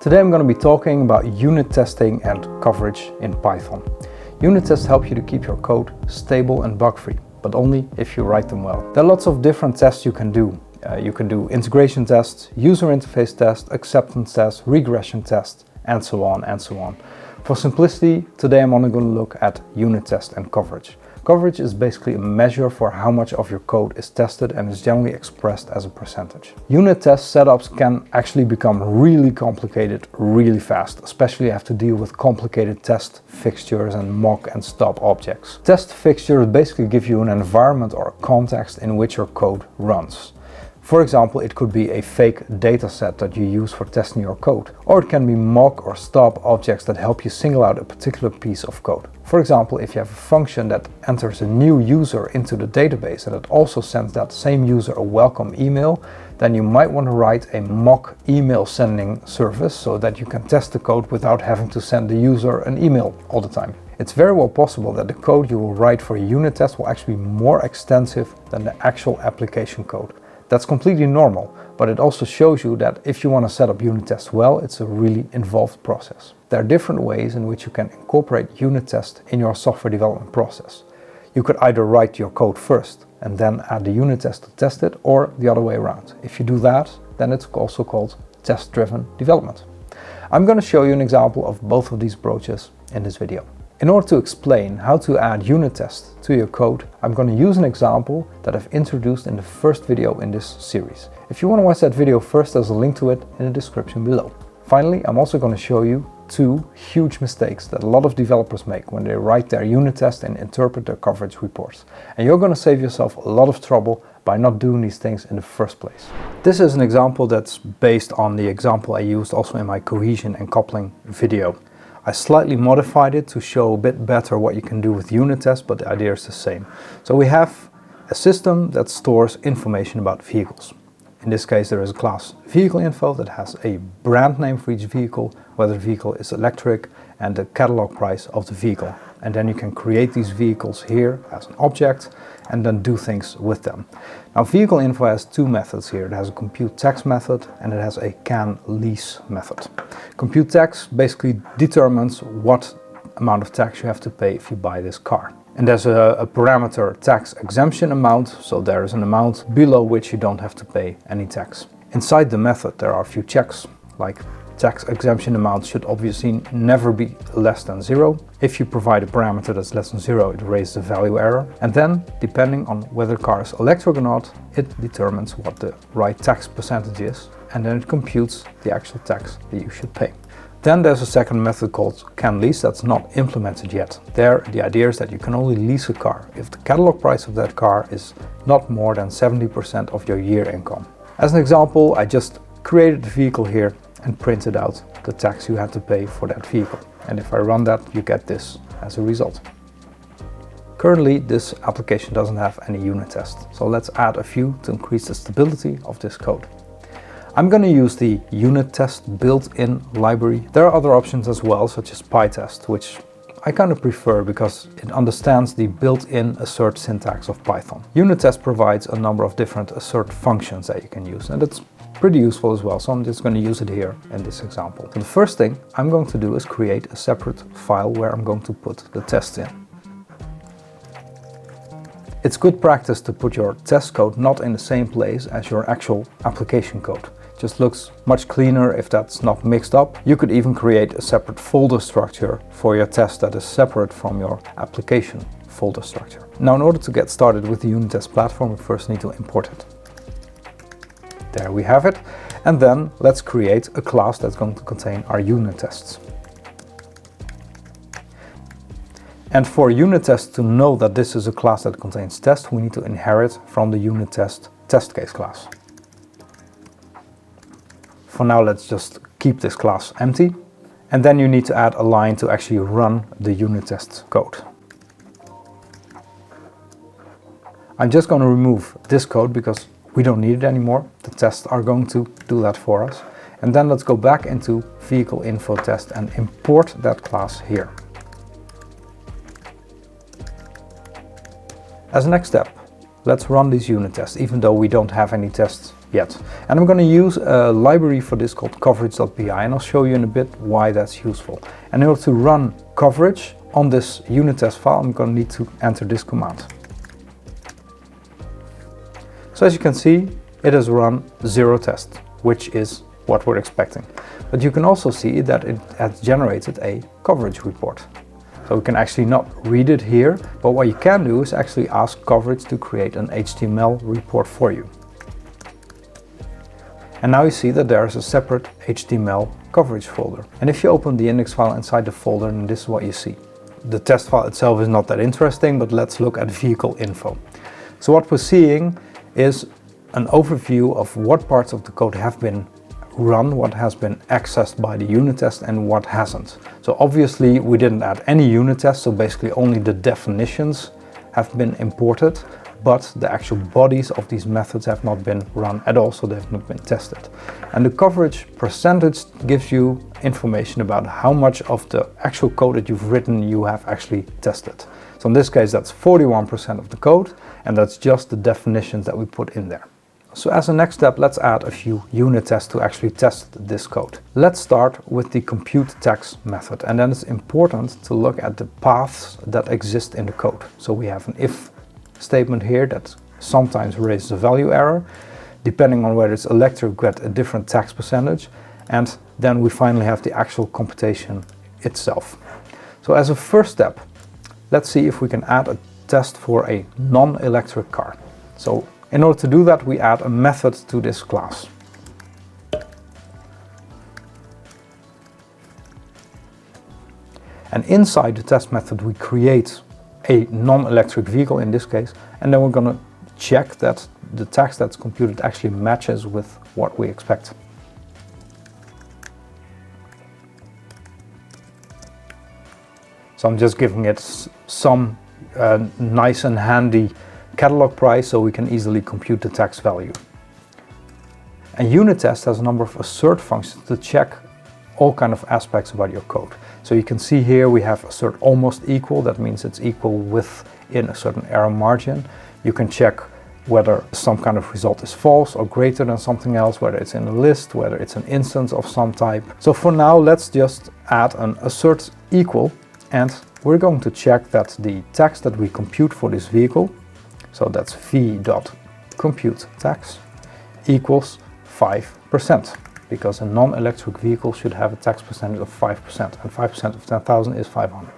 Today I'm going to be talking about unit testing and coverage in Python. Unit tests help you to keep your code stable and bug-free, but only if you write them well. There are lots of different tests you can do. You can do integration tests, user interface tests, acceptance tests, regression tests, and so on and so on. For simplicity, today I'm only going to look at unit test and coverage. Coverage is basically a measure for how much of your code is tested and is generally expressed as a percentage. Unit test setups can actually become really complicated really fast, especially if you have to deal with complicated test fixtures and mock and stop objects. Test fixtures basically give you an environment or a context in which your code runs. For example, it could be a fake dataset that you use for testing your code, or it can be mock or stop objects that help you single out a particular piece of code. For example, if you have a function that enters a new user into the database and it also sends that same user a welcome email, then you might want to write a mock email sending service so that you can test the code without having to send the user an email all the time. It's very well possible that the code you will write for a unit test will actually be more extensive than the actual application code. That's completely normal, but it also shows you that if you want to set up unit tests well, it's a really involved process. There are different ways in which you can incorporate unit tests in your software development process. You could either write your code first and then add the unit test to test it, or the other way around. If you do that, then it's also called test-driven development. I'm going to show you an example of both of these approaches in this video. In order to explain how to add unit tests to your code, I'm going to use an example that I've introduced in the first video in this series. If you want to watch that video first, there's a link to it in the description below. Finally, I'm also going to show you two huge mistakes that a lot of developers make when they write their unit test and interpret their coverage reports. And you're going to save yourself a lot of trouble by not doing these things in the first place. This is an example that's based on the example I used also in my cohesion and coupling video. I slightly modified it to show a bit better what you can do with unit tests, but the idea is the same. So we have a system that stores information about vehicles. In this case, there is a class vehicle info that has a brand name for each vehicle, whether the vehicle is electric, and the catalog price of the vehicle. And then you can create these vehicles here as an object and then do things with them. Now, vehicle info has two methods here. It has a compute text method and it has a can lease method. Compute text basically determines what amount of tax you have to pay if you buy this car. And there's a parameter tax exemption amount, so there is an amount below which you don't have to pay any tax. Inside the method there are a few checks, like tax exemption amount should obviously never be less than 0. If you provide a parameter that's less than 0, it raises the value error. And then, depending on whether the car is electric or not, it determines what the right tax percentage is, and then it computes the actual tax that you should pay. Then there's a second method called can lease that's not implemented yet. There, the idea is that you can only lease a car if the catalog price of that car is not more than 70% of your year income. As an example, I just created the vehicle here and printed out the tax you had to pay for that vehicle. And if I run that, you get this as a result. Currently, this application doesn't have any unit test, so let's add a few to increase the stability of this code. I'm going to use the unit test built-in library. There are other options as well, such as PyTest, which I kind of prefer because it understands the built-in assert syntax of Python. Unit test provides a number of different assert functions that you can use, and it's pretty useful as well, so I'm just going to use it here in this example. So the first thing I'm going to do is create a separate file where I'm going to put the tests in. It's good practice to put your test code not in the same place as your actual application code. It just looks much cleaner if that's not mixed up. You could even create a separate folder structure for your test that is separate from your application folder structure. Now, in order to get started with the unit test platform, we first need to import it. There we have it, and then let's create a class that's going to contain our unit tests. And for unit tests to know that this is a class that contains tests, we need to inherit from the unit test case class. For now, let's just keep this class empty, and then you need to add a line to actually run the unit test code. I'm just going to remove this code because we don't need it anymore. The tests are going to do that for us. And then let's go back into vehicle info test and import that class here. As a next step, let's run these unit tests, even though we don't have any tests yet. And I'm going to use a library for this called Coverage.py, and I'll show you in a bit why that's useful. And in order to run coverage on this unit test file, I'm going to need to enter this command. So as you can see, it has run 0 test, which is what we're expecting. But you can also see that it has generated a coverage report. So we can actually not read it here, but what you can do is actually ask Coverage to create an HTML report for you. And now you see that there is a separate HTML coverage folder. And if you open the index file inside the folder, then this is what you see. The test file itself is not that interesting, but let's look at vehicle info. So what we're seeing is an overview of what parts of the code have been run, what has been accessed by the unit test and what hasn't. So obviously we didn't add any unit tests, so basically only the definitions have been imported, but the actual bodies of these methods have not been run at all, so they have not been tested. And the coverage percentage gives you information about how much of the actual code that you've written you have actually tested. So in this case that's 41% of the code, and that's just the definitions that we put in there. So as a next step, let's add a few unit tests to actually test this code. Let's start with the compute tax method, and then it's important to look at the paths that exist in the code. So we have an if statement here that sometimes raises a value error. Depending on whether it's electric, we get a different tax percentage, and then we finally have the actual computation itself. So as a first step, let's see if we can add a test for a non-electric car. So in order to do that, we add a method to this class. And inside the test method, we create a non-electric vehicle in this case, and then we're going to check that the tax that's computed actually matches with what we expect. So I'm just giving it some nice and handy catalog price so we can easily compute the tax value. And unit test has a number of assert functions to check all kind of aspects about your code. So you can see here we have assert almost equal, that means it's equal within a certain error margin. You can check whether some kind of result is false or greater than something else, whether it's in a list, whether it's an instance of some type. So for now, let's just add an assert equal, and we're going to check that the tax that we compute for this vehicle, so that's v.computeTax, equals 5%, because a non-electric vehicle should have a tax percentage of 5%, and 5% of 10,000 is 500.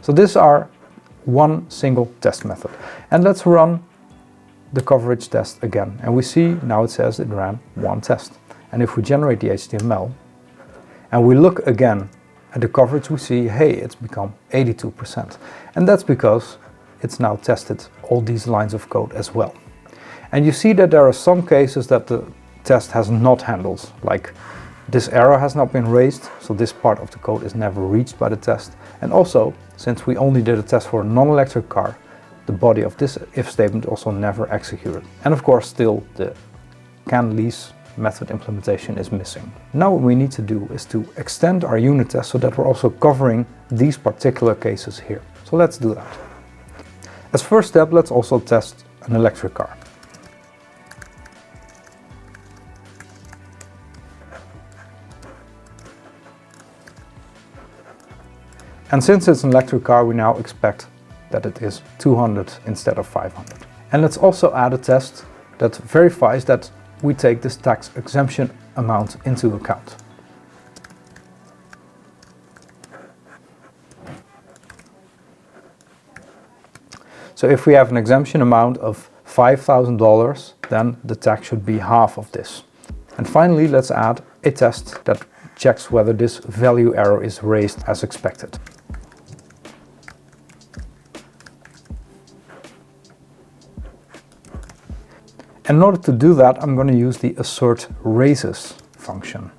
So this is our one single test method. And let's run the coverage test again. And we see now it says it ran one test. And if we generate the HTML and we look again at the coverage, we see, hey, it's become 82%. And that's because it's now tested all these lines of code as well. And you see that there are some cases that the test has not handled, like this error has not been raised, so this part of the code is never reached by the test. And also, since we only did a test for a non-electric car, the body of this if statement also never executed. And of course, still the can lease method implementation is missing. Now what we need to do is to extend our unit test so that we're also covering these particular cases here. So let's do that. As first step, let's also test an electric car. And since it's an electric car, we now expect that it is 200 instead of 500. And let's also add a test that verifies that we take this tax exemption amount into account. So if we have an exemption amount of $5,000, then the tax should be half of this. And finally, let's add a test that checks whether this value error is raised as expected. In order to do that, I'm going to use the assert raises function.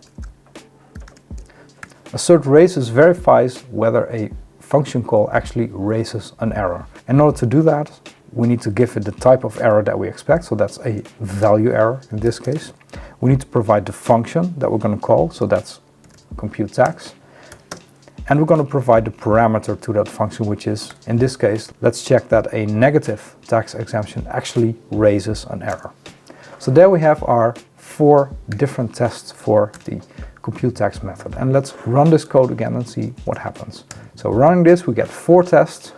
Assert raises verifies whether a function call actually raises an error. In order to do that, we need to give it the type of error that we expect, so that's a value error in this case. We need to provide the function that we're going to call, so that's compute tax. And we're going to provide the parameter to that function, which is, in this case, let's check that a negative tax exemption actually raises an error. So there we have our 4 different tests for the compute tax method. And let's run this code again and see what happens. So running this, we get 4 tests.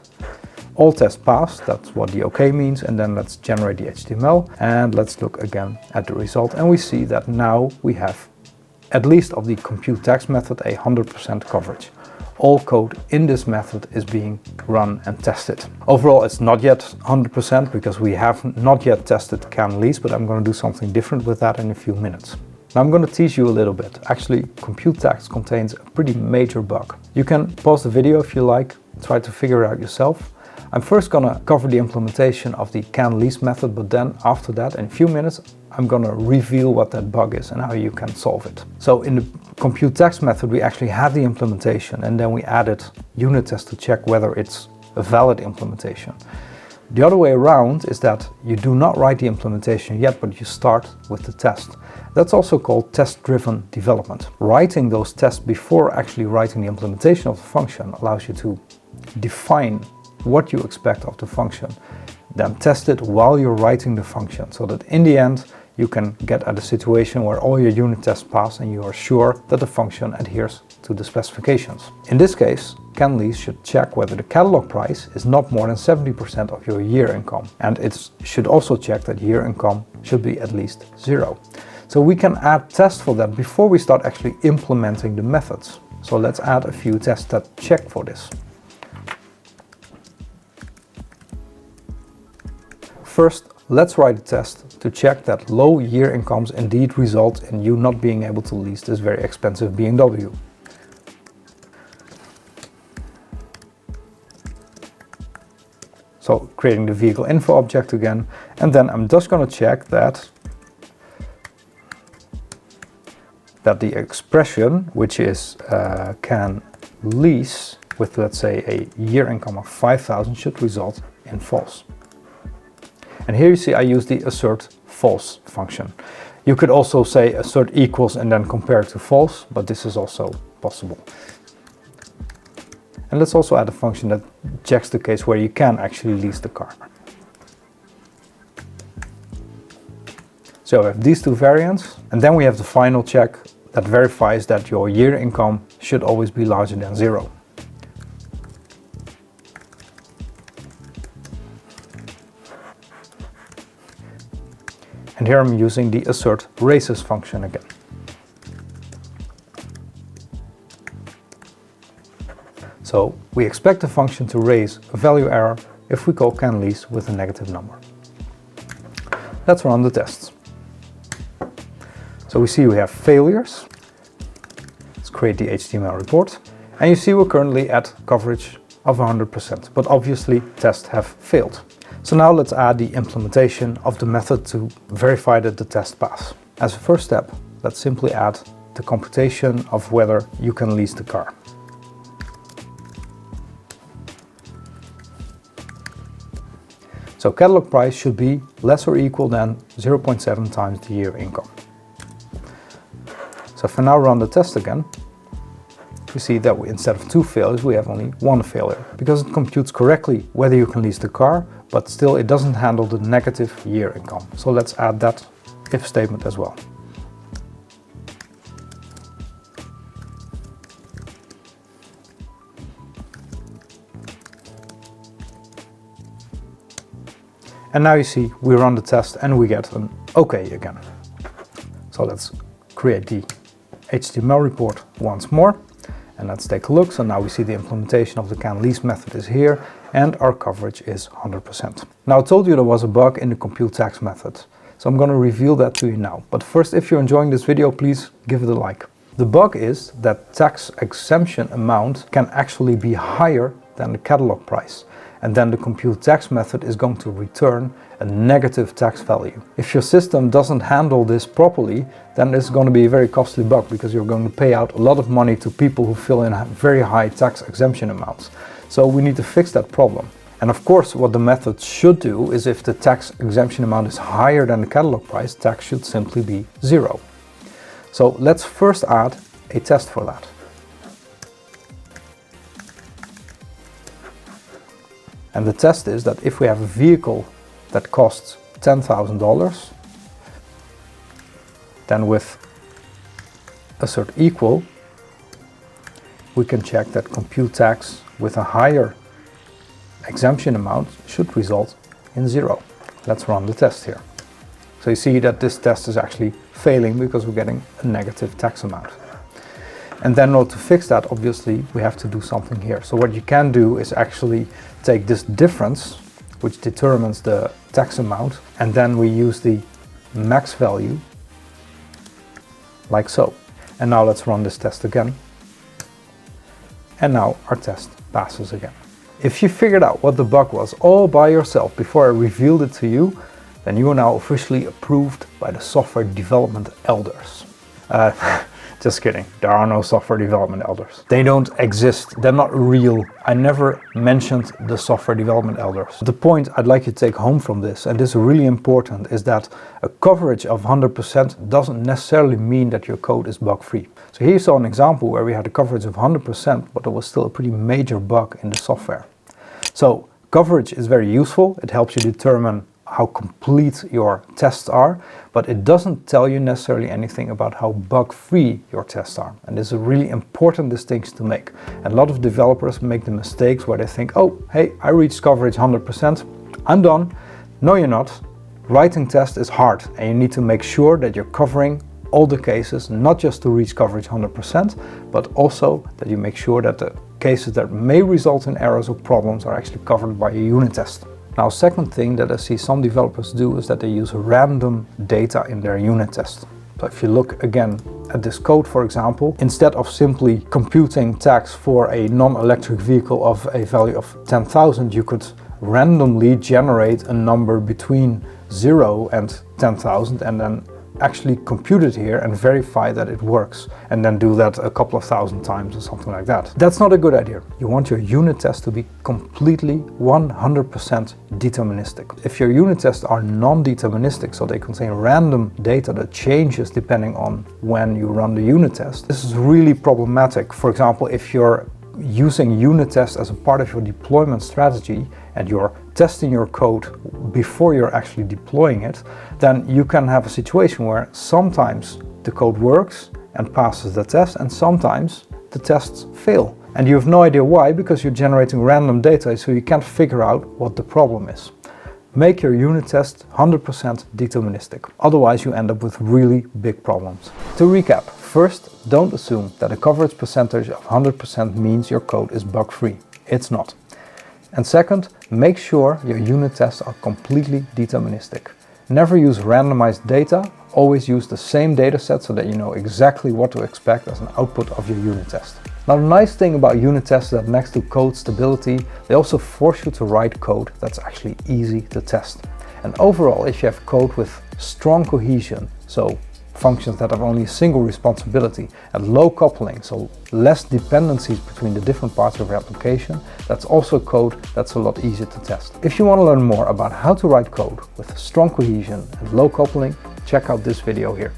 All tests pass, that's what the OK means. And then let's generate the HTML and let's look again at the result. And we see that now we have, at least of the compute tax method, 100% coverage. All code in this method is being run and tested. Overall, it's not yet 100% because we have not yet tested can lease, but I'm going to do something different with that in a few minutes. Now I'm going to tease you a little bit. Actually, compute tax contains a pretty major bug. You can pause the video if you like, try to figure it out yourself. I'm first going to cover the implementation of the can lease method, but then after that, in a few minutes, I'm going to reveal what that bug is and how you can solve it. So in the compute tax method, we actually had the implementation and then we added unit tests to check whether it's a valid implementation. The other way around is that you do not write the implementation yet, but you start with the test. That's also called test-driven development. Writing those tests before actually writing the implementation of the function allows you to define what you expect of the function, then test it while you're writing the function, so that in the end you can get at a situation where all your unit tests pass and you are sure that the function adheres to the specifications. In this case, can lease should check whether the catalog price is not more than 70% of your year income, and it should also check that year income should be at least 0. So we can add tests for that before we start actually implementing the methods. So let's add a few tests that check for this. First, let's write a test to check that low year incomes indeed result in you not being able to lease this very expensive BMW. So creating the vehicle info object again, and then I'm just going to check that the expression, which is can lease with, let's say, a year income of 5,000 should result in false. And here you see I use the assert false function. You could also say assert equals and then compare to false, but this is also possible. And let's also add a function that checks the case where you can actually lease the car. So we have these 2 variants, and then we have the final check that verifies that your year income should always be larger than 0. And here I'm using the assert raises function again. So we expect the function to raise a value error if we call can lease with a negative number. Let's run the tests. So we see we have failures. Let's create the HTML report. And you see we're currently at coverage of 100%, but obviously tests have failed. So now let's add the implementation of the method to verify that the test pass. As a first step, let's simply add the computation of whether you can lease the car. So catalog price should be less or equal than 0.7 times the year income. So if I now run the test again, we see that instead of 2 failures, we have only 1 failure, because it computes correctly whether you can lease the car, but still it doesn't handle the negative year income. So let's add that if statement as well. And now you see we run the test and we get an OK again. So let's create the HTML report once more. And let's take a look. So now we see the implementation of the can lease method is here and our coverage is 100%. Now I told you there was a bug in the compute tax method. So I'm going to reveal that to you now. But first, if you're enjoying this video, please give it a like. The bug is that tax exemption amount can actually be higher than the catalog price. And then the compute tax method is going to return a negative tax value. If your system doesn't handle this properly, then it's going to be a very costly bug, because you're going to pay out a lot of money to people who fill in very high tax exemption amounts. So we need to fix that problem. And of course, what the method should do is, if the tax exemption amount is higher than the catalog price, tax should simply be 0. So let's first add a test for that. And the test is that if we have a vehicle that costs $10,000 Then with assert equal, we can check that compute tags with a higher exemption amount should result in 0. Let's run the test here. So you see that this test is actually failing because we're getting a negative tax amount. And then in order to fix that, obviously, we have to do something here. So what you can do is actually take this difference, which determines the tax amount, and then we use the max value, like so. And now let's run this test again. And now our test passes again. If you figured out what the bug was all by yourself before I revealed it to you, then you are now officially approved by the software development elders. Just kidding, there are no software development elders. They don't exist, they're not real. I never mentioned the software development elders. The point I'd like you to take home from this, and this is really important, is that a coverage of 100% doesn't necessarily mean that your code is bug-free. So here you saw an example where we had a coverage of 100%, but there was still a pretty major bug in the software. So coverage is very useful, it helps you determine how complete your tests are, but it doesn't tell you necessarily anything about how bug-free your tests are. And this is a really important distinction to make. And a lot of developers make the mistakes where they think, oh, hey, I reached coverage 100%, I'm done. No, you're not. Writing tests is hard, and you need to make sure that you're covering all the cases, not just to reach coverage 100%, but also that you make sure that the cases that may result in errors or problems are actually covered by a unit test. Now, second thing that I see some developers do is that they use random data in their unit test. So if you look again at this code, for example, instead of simply computing tags for a non-electric vehicle of a value of 10,000, you could randomly generate a number between 0 and 10,000 and then actually compute it here and verify that it works, and then do that a couple of thousand times or something like that. That's not a good idea. You want your unit test to be completely 100% deterministic. If your unit tests are non-deterministic, so they contain random data that changes depending on when you run the unit test, this is really problematic. For example, if you're using unit tests as a part of your deployment strategy and you're testing your code before you're actually deploying it, then you can have a situation where sometimes the code works and passes the test and sometimes the tests fail. And you have no idea why, because you're generating random data, so you can't figure out what the problem is. Make your unit test 100% deterministic, otherwise you end up with really big problems. To recap, first, don't assume that a coverage percentage of 100% means your code is bug-free. It's not. And second, make sure your unit tests are completely deterministic. Never use randomized data, always use the same data set so that you know exactly what to expect as an output of your unit test. Now, the nice thing about unit tests is that next to code stability, they also force you to write code that's actually easy to test. And overall, if you have code with strong cohesion, so functions that have only a single responsibility, and low coupling, so less dependencies between the different parts of your application, that's also code that's a lot easier to test. If you want to learn more about how to write code with strong cohesion and low coupling, check out this video here.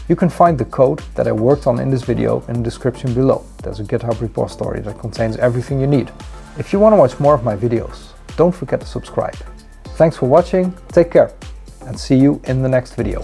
You can find the code that I worked on in this video in the description below. There's a GitHub repository that contains everything you need. If you want to watch more of my videos, don't forget to subscribe. Thanks for watching, take care, and see you in the next video.